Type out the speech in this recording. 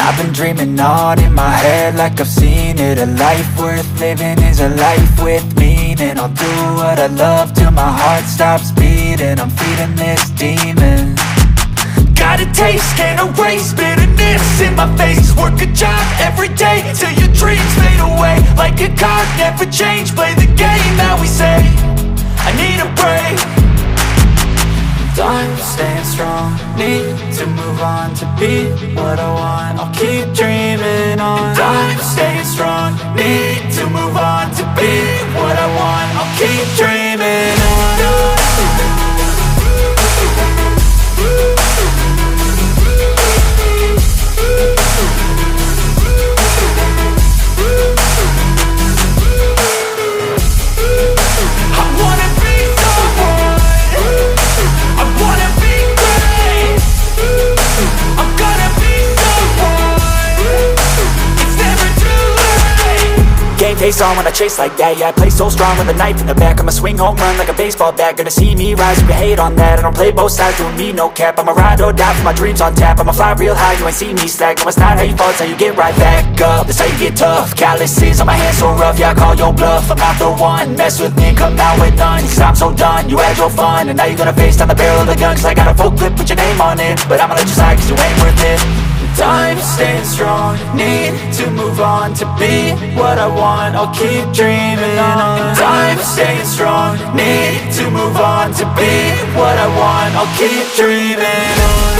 I've been dreaming on in my head like I've seen it. A life worth living is a life with meaning. I'll do what I love till my heart stops beating. I'm feeding this demon. Got a taste, can't erase bitterness in my face. Work a job every day till your dreams fade away. Like a card, never change, play the game that we say. I need a break. I'm staying strong, need to move on to be what I want. I'll keep dreaming on. I'm staying strong, need to move on to be what I want. I'll keep dreaming on. Face on when I chase like that, yeah, I play so strong with a knife in the back. I'ma swing home run like a baseball bat. Gonna see me rise if you hate on that. I don't play both sides, doing me no cap. I'ma ride or die for my dreams on tap. I'ma fly real high, you ain't see me slack. No, it's not how you fall, it's how you get right back up. That's how you get tough, calluses on my hands so rough. Yeah, I call your bluff, I'm not the one. Mess with me, come out with none. Cause I'm so done, you had your fun. And now you're gonna face down the barrel of the gun. Cause I got a full clip, put your name on it. But I'ma let you slide cause you ain't worth it. I'm staying strong, need to move on to be what I want. I'll keep dreaming on. I'm staying strong, need to move on to be what I want. I'll keep dreaming on.